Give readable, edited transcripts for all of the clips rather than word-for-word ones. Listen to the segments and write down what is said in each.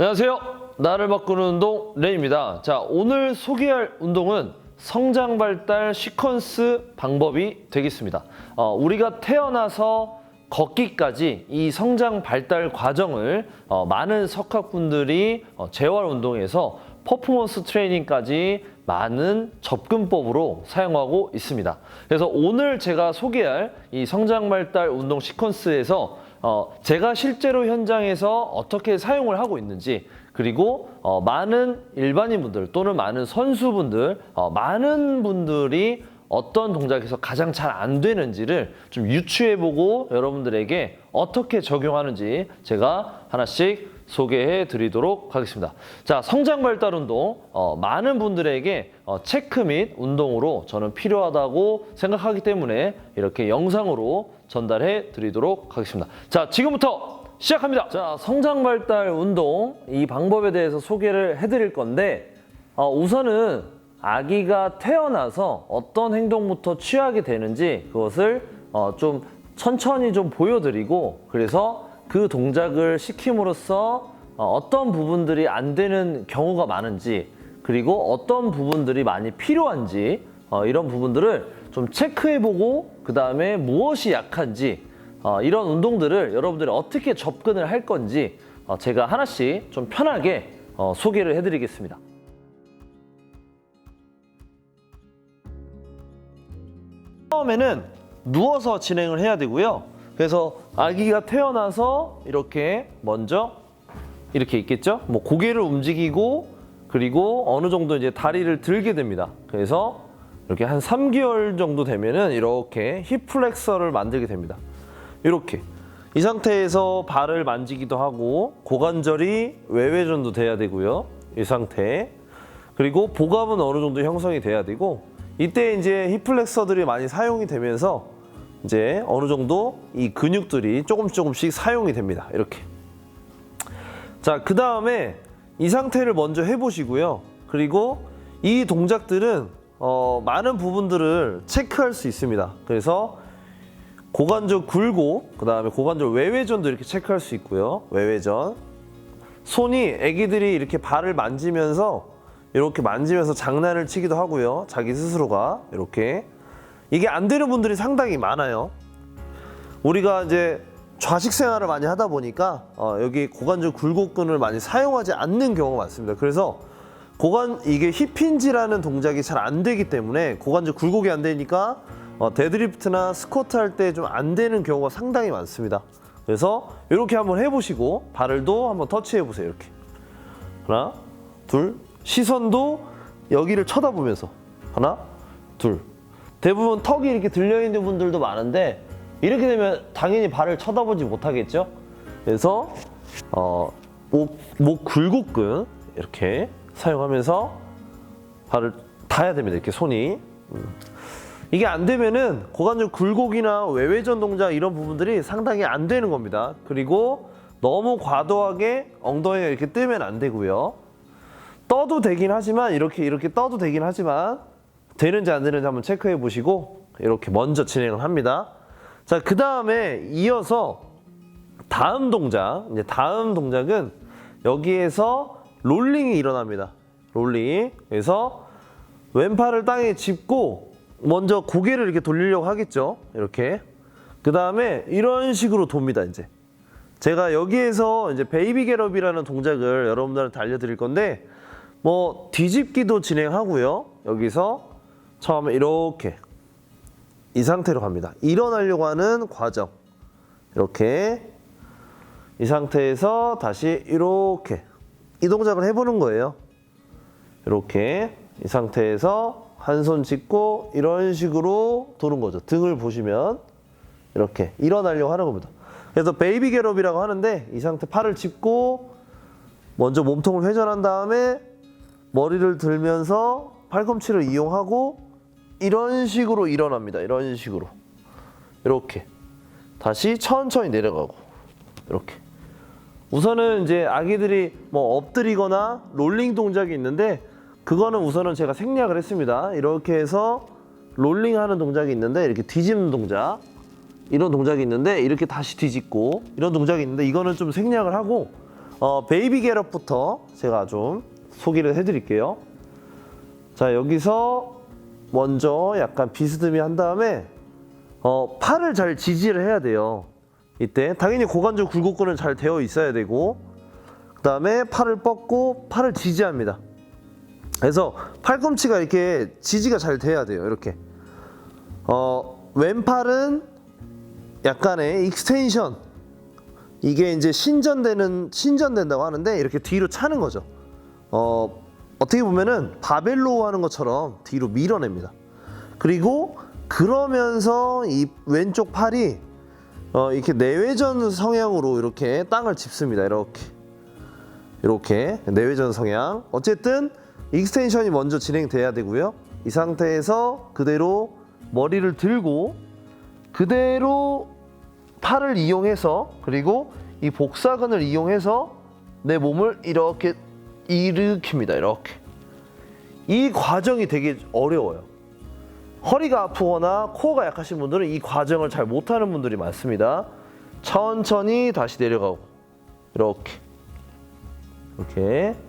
안녕하세요. 나를 바꾸는 운동 레이입니다. 자, 오늘 소개할 운동은 성장 발달 시퀀스 방법이 되겠습니다. 우리가 태어나서 걷기까지 이 성장 발달 과정을 많은 석학분들이 재활 운동에서 퍼포먼스 트레이닝까지 많은 접근법으로 사용하고 있습니다. 그래서 오늘 제가 소개할 이 성장 발달 운동 시퀀스에서 제가 실제로 현장에서 어떻게 사용을 하고 있는지, 그리고 많은 일반인분들 또는 많은 선수분들, 많은 분들이 어떤 동작에서 가장 잘 안 되는지를 좀 유추해보고 여러분들에게 어떻게 적용하는지 제가 하나씩 소개해 드리도록 하겠습니다. 자, 성장 발달 운동, 많은 분들에게 체크 및 운동으로 저는 필요하다고 생각하기 때문에 이렇게 영상으로 전달해 드리도록 하겠습니다. 자, 지금부터 시작합니다. 자, 성장 발달 운동 이 방법에 대해서 소개를 해 드릴 건데, 우선은 아기가 태어나서 어떤 행동부터 취하게 되는지 그것을 좀 천천히 좀 보여드리고, 그래서 그 동작을 시킴으로써 어떤 부분들이 안 되는 경우가 많은지, 그리고 어떤 부분들이 많이 필요한지, 이런 부분들을 좀 체크해보고, 그 다음에 무엇이 약한지, 이런 운동들을 여러분들이 어떻게 접근을 할 건지 제가 하나씩 좀 편하게 소개를 해드리겠습니다. 처음에는 누워서 진행을 해야 되고요. 그래서 아기가 태어나서 이렇게 먼저 이렇게 있겠죠? 뭐 고개를 움직이고, 그리고 어느 정도 이제 다리를 들게 됩니다. 그래서 이렇게 한 3개월 정도 되면은 이렇게 힙 플렉서를 만들게 됩니다. 이렇게 이 상태에서 발을 만지기도 하고, 고관절이 외회전도 돼야 되고요. 이 상태. 그리고 복압은 어느 정도 형성이 돼야 되고, 이때 이제 힙 플렉서들이 많이 사용이 되면서 이제 어느 정도 이 근육들이 조금씩 사용이 됩니다. 이렇게. 자, 그 다음에 이 상태를 먼저 해보시고요. 그리고 이 동작들은 많은 부분들을 체크할 수 있습니다. 그래서 고관절 굴고, 그 다음에 고관절 외회전도 이렇게 체크할 수 있고요. 외회전. 손이 애기들이 이렇게 발을 만지면서 이렇게 만지면서 장난을 치기도 하고요. 자기 스스로가 이렇게. 이게 안 되는 분들이 상당히 많아요. 우리가 이제 좌식 생활을 많이 하다 보니까 여기 고관절 굴곡근을 많이 사용하지 않는 경우가 많습니다. 그래서 이게 힙힌지라는 동작이 잘 안 되기 때문에, 고관절 굴곡이 안 되니까 데드리프트나 스쿼트 할 때 좀 안 되는 경우가 상당히 많습니다. 그래서 이렇게 한번 해보시고, 발을도 한번 터치해 보세요. 이렇게 하나, 둘. 시선도 여기를 쳐다보면서 하나, 둘. 대부분 턱이 이렇게 들려있는 분들도 많은데, 이렇게 되면 당연히 발을 쳐다보지 못하겠죠. 그래서 목 굴곡근 이렇게 사용하면서 발을 닿아야 됩니다. 이렇게 손이. 이게 안 되면은 고관절 굴곡이나 외회전 동작 이런 부분들이 상당히 안 되는 겁니다. 그리고 너무 과도하게 엉덩이가 이렇게 뜨면 안 되고요. 떠도 되긴 하지만, 이렇게 떠도 되긴 하지만, 되는지 안 되는지 한번 체크해 보시고 이렇게 먼저 진행을 합니다. 자, 그 다음에 이어서 다음 동작은 여기에서 롤링이 일어납니다. 롤링. 그래서 왼팔을 땅에 짚고 먼저 고개를 이렇게 돌리려고 하겠죠. 이렇게. 그 다음에 이런 식으로 돕니다. 이제 제가 여기에서 이제 베이비 겟업이라는 동작을 여러분들한테 알려드릴 건데, 뭐 뒤집기도 진행하고요. 여기서 처음에 이렇게 이 상태로 갑니다. 일어나려고 하는 과정. 이렇게 이 상태에서 다시 이렇게 이 동작을 해보는 거예요. 이렇게 이 상태에서 한 손 짚고 이런 식으로 도는 거죠. 등을 보시면 이렇게 일어나려고 하는 겁니다. 그래서 베이비 겟업이라고 하는데, 이 상태 팔을 짚고 먼저 몸통을 회전한 다음에 머리를 들면서 팔꿈치를 이용하고 이런 식으로 일어납니다. 이런 식으로. 이렇게. 다시 천천히 내려가고. 이렇게. 우선은 이제 아기들이 뭐 엎드리거나 롤링 동작이 있는데, 그거는 우선은 제가 생략을 했습니다. 이렇게 해서 롤링 하는 동작이 있는데, 이렇게 뒤집는 동작. 이런 동작이 있는데, 이렇게 다시 뒤집고 이런 동작이 있는데, 이거는 좀 생략을 하고 베이비 겟업부터 제가 좀 소개를 해드릴게요. 자, 여기서 먼저 약간 비스듬히 한 다음에 팔을 잘 지지를 해야 돼요. 이때 당연히 고관절 굴곡근은 잘 되어 있어야 되고, 그 다음에 팔을 뻗고 팔을 지지합니다. 그래서 팔꿈치가 이렇게 지지가 잘 돼야 돼요. 이렇게 왼팔은 약간의 익스텐션, 이게 이제 신전된다고 하는데 이렇게 뒤로 차는 거죠. 어떻게 보면은 바벨로 하는 것처럼 뒤로 밀어냅니다. 그리고 그러면서 이 왼쪽 팔이 이렇게 내외전 성향으로 이렇게 땅을 짚습니다. 이렇게 내외전 성향. 어쨌든 익스텐션이 먼저 진행돼야 되고요. 이 상태에서 그대로 머리를 들고 그대로 팔을 이용해서, 그리고 이 복사근을 이용해서 내 몸을 이렇게 일으킵니다. 이렇게. 이 과정이 되게 어려워요. 허리가 아프거나 코어가 약하신 분들은 이 과정을 잘 못하는 분들이 많습니다. 천천히 다시 내려가고 이렇게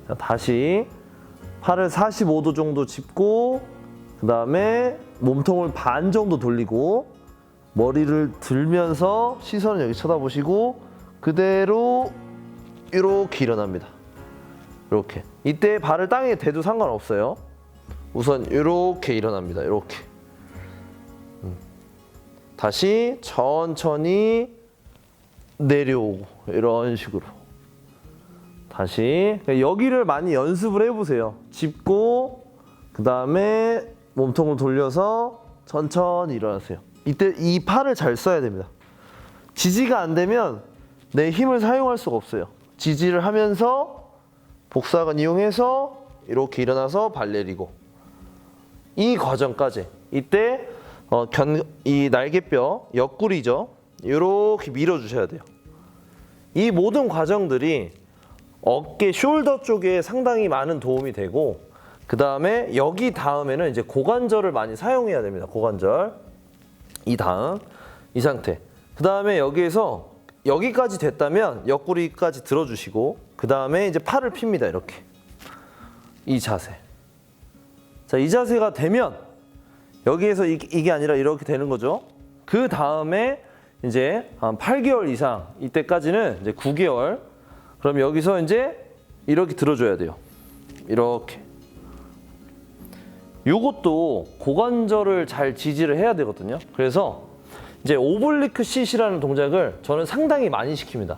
자, 다시 팔을 45도 정도 짚고, 그 다음에 몸통을 반 정도 돌리고 머리를 들면서 시선은 여기 쳐다보시고 그대로 이렇게 일어납니다. 이렇게. 이때 발을 땅에 대도 상관없어요. 우선 이렇게 일어납니다. 이렇게. 다시 천천히 내려오고 이런 식으로. 다시 여기를 많이 연습을 해보세요. 짚고 그 다음에 몸통을 돌려서 천천히 일어나세요. 이때 이 팔을 잘 써야 됩니다. 지지가 안 되면 내 힘을 사용할 수가 없어요. 지지를 하면서 복사근 이용해서 이렇게 일어나서 발 내리고, 이 과정까지. 이때 이 날개뼈 옆구리죠, 이렇게 밀어주셔야 돼요. 이 모든 과정들이 어깨 숄더 쪽에 상당히 많은 도움이 되고, 그 다음에 여기 다음에는 이제 고관절을 많이 사용해야 됩니다. 고관절. 이 다음 이 상태. 그 다음에 여기에서 여기까지 됐다면 옆구리까지 들어주시고, 그 다음에 이제 팔을 핍니다. 이렇게. 이 자세. 자, 이 자세가 되면 여기에서 이게 아니라 이렇게 되는 거죠. 그 다음에 이제 한 8개월 이상, 이때까지는 이제 9개월. 그럼 여기서 이제 이렇게 들어줘야 돼요. 이렇게. 요것도 고관절을 잘 지지를 해야 되거든요. 그래서 이제 오블리크 싯이라는 동작을 저는 상당히 많이 시킵니다.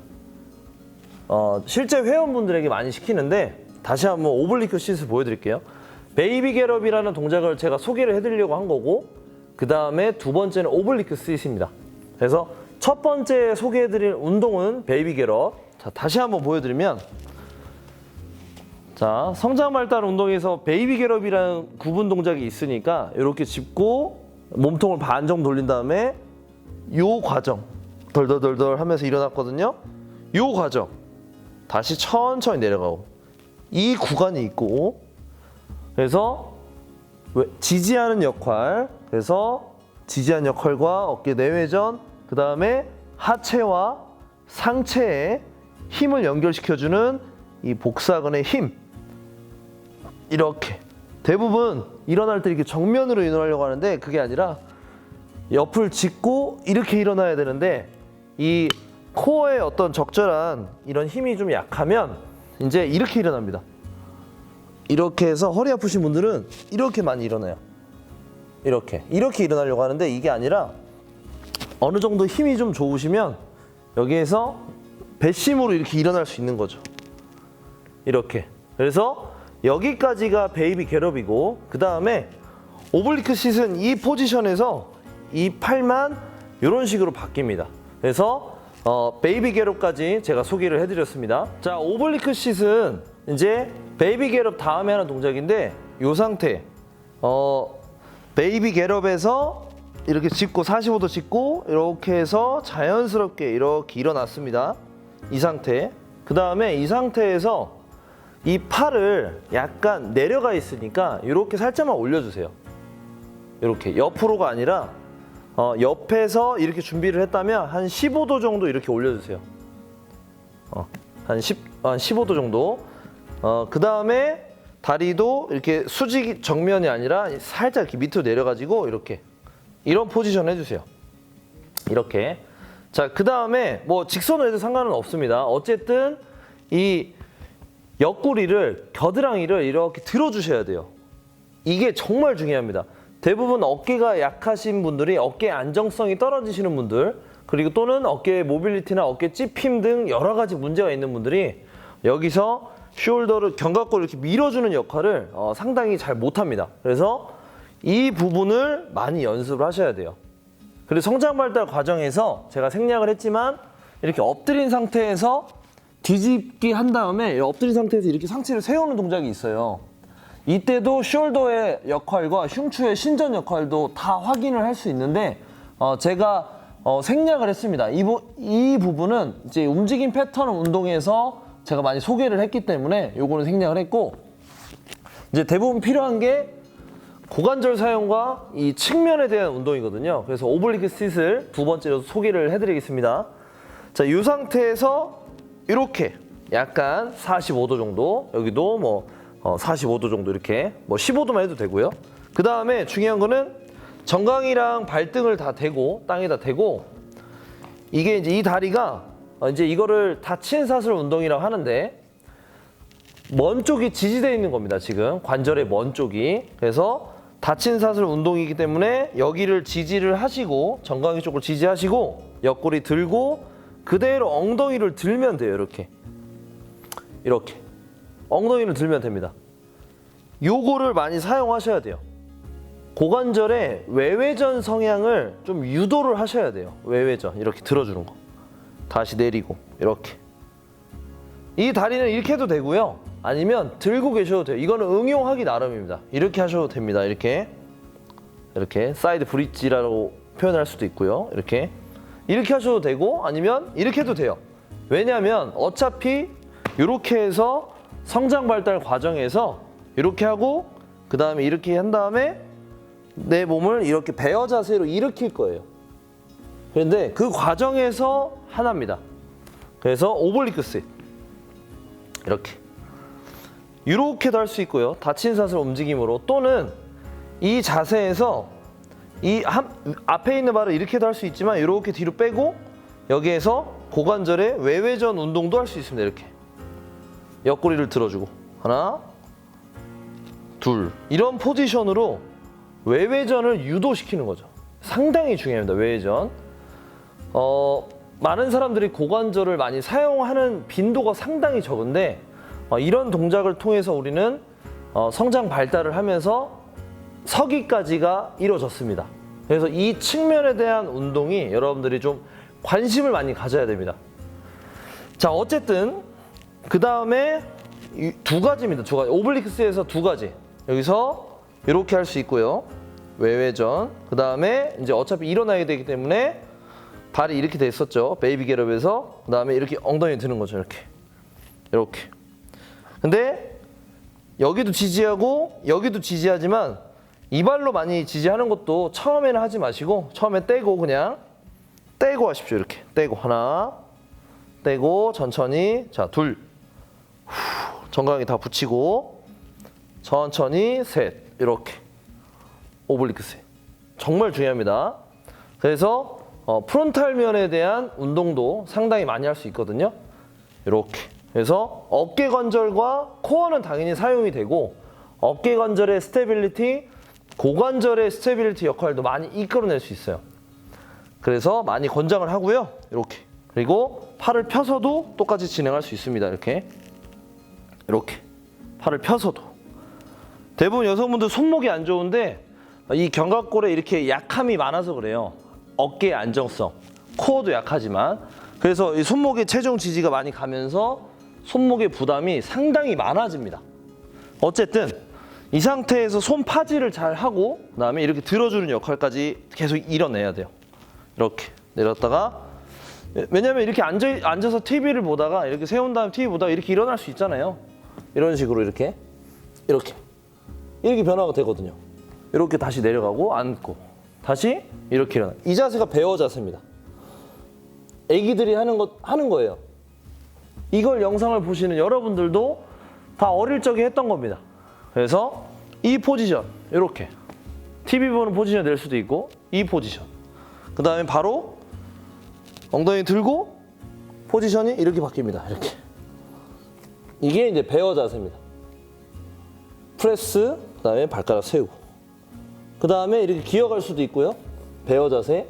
실제 회원분들에게 많이 시키는데, 다시 한번 오블리크 싯을 보여드릴게요. 베이비 겟업이라는 동작을 제가 소개를 해드리려고 한 거고, 그 다음에 두 번째는 오블리크 싯입니다. 그래서 첫 번째 소개해드릴 운동은 베이비 겟업. 자, 다시 한번 보여드리면, 자, 성장 발달 운동에서 베이비 겟업이라는 구분 동작이 있으니까 이렇게 짚고 몸통을 반 정도 돌린 다음에 요 과정 덜덜덜덜 하면서 일어났거든요. 요 과정 다시 천천히 내려가고, 이 구간이 있고, 그래서 지지하는 역할, 그래서 지지하는 역할과 어깨 내외전, 그 다음에 하체와 상체에 힘을 연결시켜주는 이 복사근의 힘. 이렇게 대부분 일어날 때 이렇게 정면으로 일어나려고 하는데, 그게 아니라 옆을 짚고 이렇게 일어나야 되는데, 이 코어에 어떤 적절한 이런 힘이 좀 약하면 이제 이렇게 일어납니다. 이렇게 해서 허리 아프신 분들은 이렇게 많이 일어나요. 이렇게 일어나려고 하는데, 이게 아니라 어느 정도 힘이 좀 좋으시면 여기에서 배심으로 이렇게 일어날 수 있는 거죠. 이렇게. 그래서 여기까지가 베이비 겟업이고, 그 다음에 오블리크 싯은 이 포지션에서 이 팔만 이런 식으로 바뀝니다. 그래서 베이비 겟업까지 제가 소개를 해드렸습니다. 자, 오블리크 싯은 이제 베이비 겟업 다음에 하는 동작인데, 이 상태 베이비 겟업에서 이렇게 짚고 45도 짚고 이렇게 해서 자연스럽게 이렇게 일어났습니다. 이 상태. 그 다음에 이 상태에서 이 팔을 약간 내려가 있으니까 이렇게 살짝만 올려주세요. 이렇게 옆으로가 아니라 옆에서 이렇게 준비를 했다면 한 15도 정도 이렇게 올려주세요. 한 15도 정도. 그 다음에 다리도 이렇게 수직 정면이 아니라 살짝 이렇게 밑으로 내려가지고 이렇게 이런 포지션 해주세요. 이렇게. 자, 그 다음에 뭐 직선으로 해도 상관은 없습니다. 어쨌든 이 옆구리를, 겨드랑이를 이렇게 들어주셔야 돼요. 이게 정말 중요합니다. 대부분 어깨가 약하신 분들이 어깨 안정성이 떨어지시는 분들, 그리고 또는 어깨 모빌리티나 어깨 찝힘 등 여러 가지 문제가 있는 분들이 여기서 숄더를, 견갑골을 이렇게 밀어주는 역할을 상당히 잘 못합니다. 그래서 이 부분을 많이 연습을 하셔야 돼요. 그리고 성장 발달 과정에서 제가 생략을 했지만 이렇게 엎드린 상태에서 뒤집기 한 다음에 엎드린 상태에서 이렇게 상체를 세우는 동작이 있어요. 이때도 숄더의 역할과 흉추의 신전 역할도 다 확인을 할 수 있는데 제가 생략을 했습니다. 이 부분은 이제 움직임 패턴 운동에서 제가 많이 소개를 했기 때문에 요거는 생략을 했고, 이제 대부분 필요한 게 고관절 사용과 이 측면에 대한 운동이거든요. 그래서 오블리크 시트를 두 번째로 소개를 해드리겠습니다. 자, 이 상태에서 이렇게 약간 45도 정도, 여기도 뭐 45도 정도 이렇게 뭐 15도만 해도 되고요. 그 다음에 중요한 거는 정강이랑 발등을 다 대고, 땅에다 대고, 이게 이제 이 다리가 이제 이거를 다친 사슬 운동이라고 하는데, 먼 쪽이 지지되어 있는 겁니다. 지금 관절의 먼 쪽이. 그래서 다친 사슬 운동이기 때문에 여기를 지지를 하시고, 정강이 쪽을 지지하시고, 옆구리 들고 그대로 엉덩이를 들면 돼요. 이렇게 엉덩이를 들면 됩니다. 요거를 많이 사용하셔야 돼요. 고관절의 외회전 성향을 좀 유도를 하셔야 돼요. 외회전 이렇게 들어주는 거, 다시 내리고 이렇게. 이 다리는 이렇게 해도 되고요, 아니면 들고 계셔도 돼요. 이거는 응용하기 나름입니다. 이렇게 하셔도 됩니다. 이렇게 사이드 브릿지라고 표현할 수도 있고요. 이렇게 하셔도 되고, 아니면 이렇게 해도 돼요. 왜냐하면 어차피 이렇게 해서 성장 발달 과정에서 이렇게 하고, 그 다음에 이렇게 한 다음에 내 몸을 이렇게 베어 자세로 일으킬 거예요. 그런데 그 과정에서 하나입니다. 그래서 오블리크 시트 이렇게도 할 수 있고요. 다친 사슬 움직임으로, 또는 이 자세에서 앞에 있는 발을 이렇게도 할 수 있지만 이렇게 뒤로 빼고 여기에서 고관절의 외회전 운동도 할 수 있습니다. 이렇게 옆구리를 들어주고 하나, 둘, 이런 포지션으로 외회전을 유도시키는 거죠. 상당히 중요합니다. 외회전. 많은 사람들이 고관절을 많이 사용하는 빈도가 상당히 적은데 이런 동작을 통해서 우리는 성장 발달을 하면서 서기까지가 이루어졌습니다. 그래서 이 측면에 대한 운동이 여러분들이 좀 관심을 많이 가져야 됩니다. 자, 어쨌든 그 다음에 두 가지입니다. 두 가지. 오블리크스에서 두 가지. 여기서 이렇게 할 수 있고요. 외회전. 그 다음에 이제 어차피 일어나야 되기 때문에 발이 이렇게 돼 있었죠. 베이비 겟업에서. 그 다음에 이렇게 엉덩이 드는 거죠. 이렇게. 근데 여기도 지지하고 여기도 지지하지만 이 발로 많이 지지하는 것도 처음에는 하지 마시고, 처음에 떼고 그냥 떼고 하십시오. 이렇게 떼고 하나, 떼고 천천히, 자, 둘, 정강이 다 붙이고 천천히 셋, 이렇게 오블리크 셋. 정말 중요합니다. 그래서 프론탈면에 대한 운동도 상당히 많이 할 수 있거든요. 이렇게. 그래서 어깨 관절과 코어는 당연히 사용이 되고, 어깨 관절의 스테빌리티, 고관절의 스테빌리티 역할도 많이 이끌어낼 수 있어요. 그래서 많이 권장을 하고요. 이렇게. 그리고 팔을 펴서도 똑같이 진행할 수 있습니다. 이렇게 팔을 펴서도. 대부분 여성분들 손목이 안 좋은데 이 견갑골에 이렇게 약함이 많아서 그래요. 어깨의 안정성, 코어도 약하지만. 그래서 이 손목에 체중 지지가 많이 가면서 손목의 부담이 상당히 많아집니다. 어쨌든 이 상태에서 손 파지를 잘 하고, 그다음에 이렇게 들어주는 역할까지 계속 이뤄내야 돼요. 이렇게 내렸다가, 왜냐면 이렇게 앉아서 TV를 보다가 이렇게 세운 다음 TV 보다가 이렇게 일어날 수 있잖아요. 이런 식으로 이렇게 변화가 되거든요. 이렇게 다시 내려가고 앉고 다시 이렇게 일어나. 이 자세가 베어 자세입니다. 애기들이 하는 거예요. 이걸 영상을 보시는 여러분들도 다 어릴 적에 했던 겁니다. 그래서 이 포지션, 이렇게 TV 보는 포지션 낼 수도 있고 이 포지션, 그 다음에 바로 엉덩이 들고 포지션이 이렇게 바뀝니다. 이렇게. 이게 이제 베어 자세입니다. 프레스, 그 다음에 발가락 세우고, 그 다음에 이렇게 기어갈 수도 있고요. 베어 자세,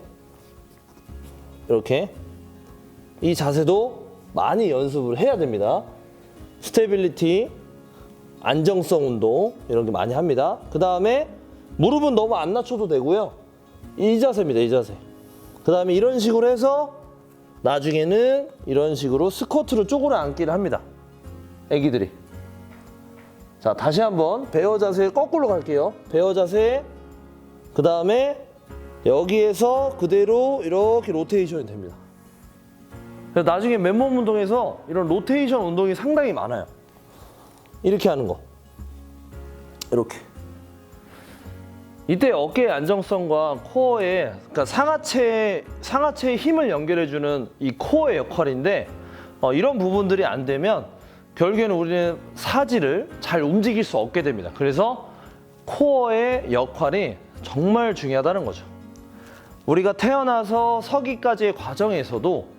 이렇게. 이 자세도 많이 연습을 해야 됩니다. 스테빌리티, 안정성 운동 이런 게 많이 합니다. 그 다음에 무릎은 너무 안 낮춰도 되고요. 이 자세입니다. 이 자세. 그 다음에 이런 식으로 해서 나중에는 이런 식으로 스쿼트로 쪼그려 앉기를 합니다. 애기들이. 자, 다시 한번 베어 자세 거꾸로 갈게요. 베어 자세, 그 다음에 여기에서 그대로 이렇게 로테이션이 됩니다. 그래서 나중에 맨몸 운동에서 이런 로테이션 운동이 상당히 많아요. 이렇게 하는 거. 이렇게. 이때 어깨의 안정성과 코어의, 그러니까 상하체의 힘을 연결해주는 이 코어의 역할인데, 이런 부분들이 안 되면 결국에는 우리는 사지를 잘 움직일 수 없게 됩니다. 그래서 코어의 역할이 정말 중요하다는 거죠. 우리가 태어나서 서기까지의 과정에서도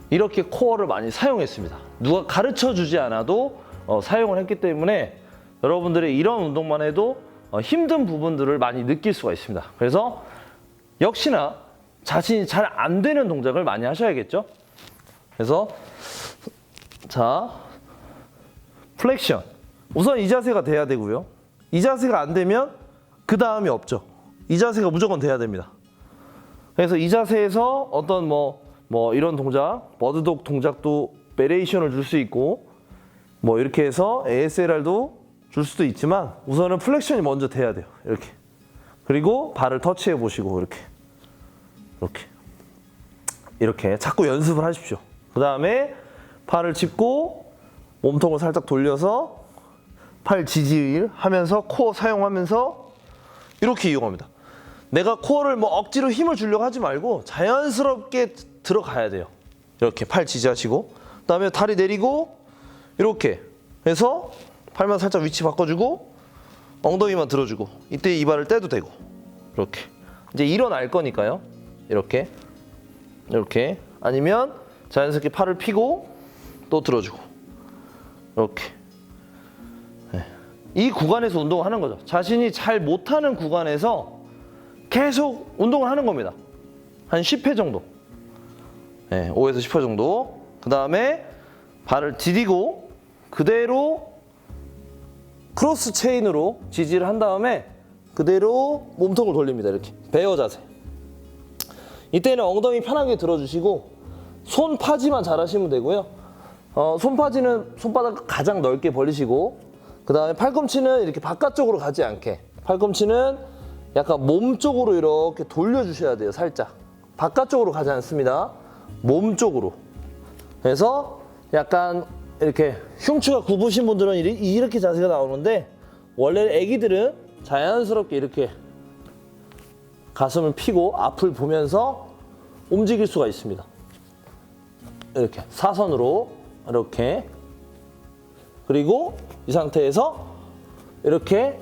이렇게 코어를 많이 사용했습니다. 누가 가르쳐 주지 않아도 사용을 했기 때문에 여러분들의 이런 운동만 해도 힘든 부분들을 많이 느낄 수가 있습니다. 그래서 역시나 자신이 잘 안 되는 동작을 많이 하셔야겠죠. 그래서 자, 플렉션. 우선 이 자세가 돼야 되고요. 이 자세가 안 되면 그 다음이 없죠. 이 자세가 무조건 돼야 됩니다. 그래서 이 자세에서 어떤 뭐 이런 동작, 버드독 동작도 베리에이션을 줄 수 있고, 뭐 이렇게 해서 ASLR도 줄 수도 있지만 우선은 플렉션이 먼저 돼야 돼요. 이렇게. 그리고 발을 터치해 보시고 이렇게 자꾸 연습을 하십시오. 그 다음에 팔을 짚고 몸통을 살짝 돌려서 팔 지지를 하면서 코어 사용하면서 이렇게 이용합니다. 내가 코어를 뭐 억지로 힘을 주려고 하지 말고 자연스럽게 들어가야 돼요. 이렇게 팔 지지하시고, 그 다음에 다리 내리고 이렇게 해서 팔만 살짝 위치 바꿔주고 엉덩이만 들어주고, 이때 이발을 떼도 되고, 이렇게 이제 일어날 거니까요. 이렇게 아니면 자연스럽게 팔을 펴고 또 들어주고, 이렇게. 네. 이 구간에서 운동을 하는 거죠. 자신이 잘 못하는 구간에서 계속 운동을 하는 겁니다. 한 10회 정도. 네, 5에서 10회 정도. 그 다음에 발을 디디고 그대로 크로스 체인으로 지지를 한 다음에 그대로 몸통을 돌립니다. 이렇게 베어 자세. 이때는 엉덩이 편하게 들어주시고 손 파지만 잘 하시면 되고요. 손 파지는 손바닥 가장 넓게 벌리시고, 그 다음에 팔꿈치는 이렇게 바깥쪽으로 가지 않게, 팔꿈치는 약간 몸 쪽으로 이렇게 돌려주셔야 돼요. 살짝 바깥쪽으로 가지 않습니다. 몸 쪽으로. 그래서 약간 이렇게 흉추가 굽으신 분들은 이렇게 자세가 나오는데, 원래 애기들은 자연스럽게 이렇게 가슴을 펴고 앞을 보면서 움직일 수가 있습니다. 이렇게 사선으로 이렇게. 그리고 이 상태에서 이렇게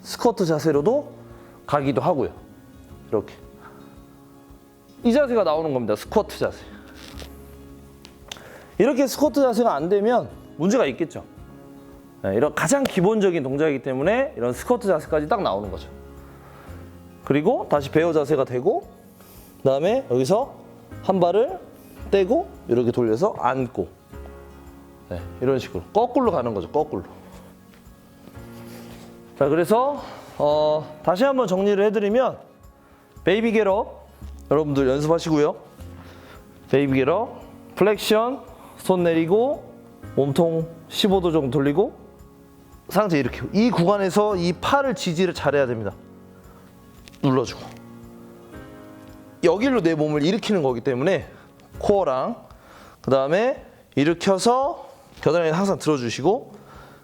스쿼트 자세로도 가기도 하고요. 이렇게. 이 자세가 나오는 겁니다. 스쿼트 자세. 이렇게 스쿼트 자세가 안 되면 문제가 있겠죠. 네, 이런 가장 기본적인 동작이기 때문에 이런 스쿼트 자세까지 딱 나오는 거죠. 그리고 다시 베어 자세가 되고, 그 다음에 여기서 한 발을 떼고 이렇게 돌려서 앉고, 네, 이런 식으로 거꾸로 가는 거죠. 거꾸로. 자, 그래서 다시 한번 정리를 해드리면, 베이비 겟업 여러분들 연습하시고요. 베이비 겟업, 플렉션, 손 내리고 몸통 15도 정도 돌리고 상체 이렇게. 이 구간에서 이 팔을 지지를 잘해야 됩니다. 눌러주고 여기로 내 몸을 일으키는 거기 때문에 코어랑, 그 다음에 일으켜서 겨드랑이 항상 들어주시고,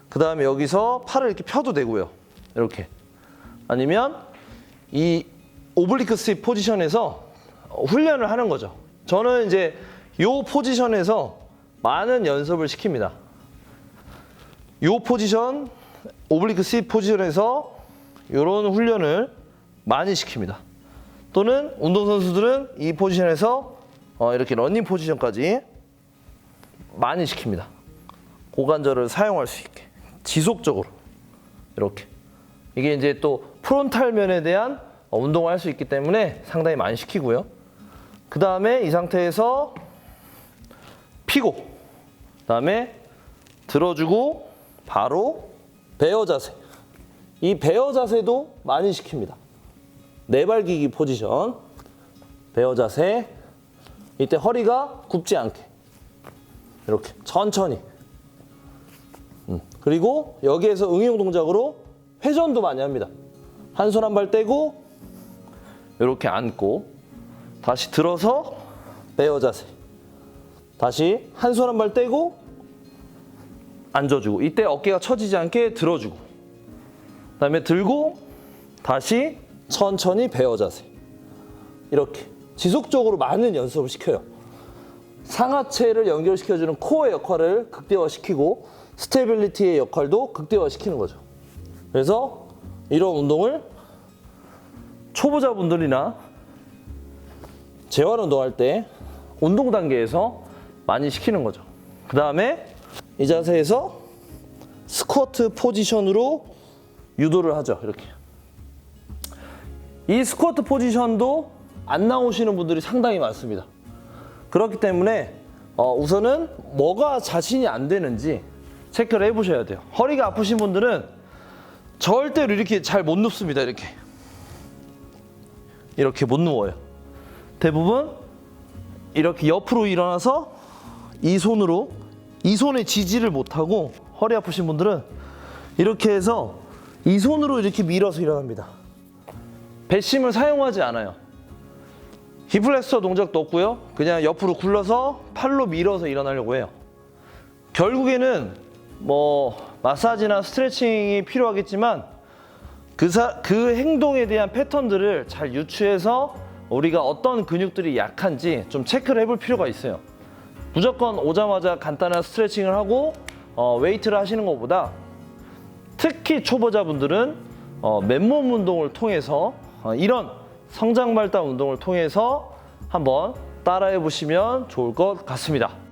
그 다음에 여기서 팔을 이렇게 펴도 되고요. 이렇게. 아니면 이 오블리크 스윕 포지션에서 훈련을 하는 거죠. 저는 이제 이 포지션에서 많은 연습을 시킵니다. 이 포지션, 오블리크 C 포지션에서 이런 훈련을 많이 시킵니다. 또는 운동선수들은 이 포지션에서 이렇게 러닝 포지션까지 많이 시킵니다. 고관절을 사용할 수 있게 지속적으로 이렇게. 이게 이제 또 프론탈면에 대한 운동을 할 수 있기 때문에 상당히 많이 시키고요. 그 다음에 이 상태에서 피고, 그 다음에 들어주고 바로 베어 자세. 이 베어 자세도 많이 시킵니다. 내발기기 포지션, 베어 자세. 이때 허리가 굽지 않게 이렇게 천천히. 그리고 여기에서 응용 동작으로 회전도 많이 합니다. 한 손 한 발 떼고 이렇게 앉고 다시 들어서 베어 자세. 다시 한 손 한 발 떼고 앉아주고 이때 어깨가 처지지 않게 들어주고 그다음에 들고 다시 천천히 베어 자세. 이렇게 지속적으로 많은 연습을 시켜요. 상하체를 연결시켜주는 코어의 역할을 극대화시키고 스테빌리티의 역할도 극대화시키는 거죠. 그래서 이런 운동을 초보자분들이나 재활 운동할 때 운동 단계에서 많이 시키는 거죠. 그 다음에 이 자세에서 스쿼트 포지션으로 유도를 하죠. 이렇게. 이 스쿼트 포지션도 안 나오시는 분들이 상당히 많습니다. 그렇기 때문에 우선은 뭐가 자신이 안 되는지 체크를 해보셔야 돼요. 허리가 아프신 분들은 절대로 이렇게 잘 못 눕습니다. 이렇게 못 누워요. 대부분 이렇게 옆으로 일어나서 이 손에 지지를 못하고 허리 아프신 분들은 이렇게 해서 이 손으로 이렇게 밀어서 일어납니다. 배심을 사용하지 않아요. 힙플렉서 동작도 없고요. 그냥 옆으로 굴러서 팔로 밀어서 일어나려고 해요. 결국에는 마사지나 스트레칭이 필요하겠지만 그 행동에 대한 패턴들을 잘 유추해서 우리가 어떤 근육들이 약한지 좀 체크를 해볼 필요가 있어요. 무조건 오자마자 간단한 스트레칭을 하고 웨이트를 하시는 것보다 특히 초보자분들은 맨몸 운동을 통해서 이런 성장 발달 운동을 통해서 한번 따라해 보시면 좋을 것 같습니다.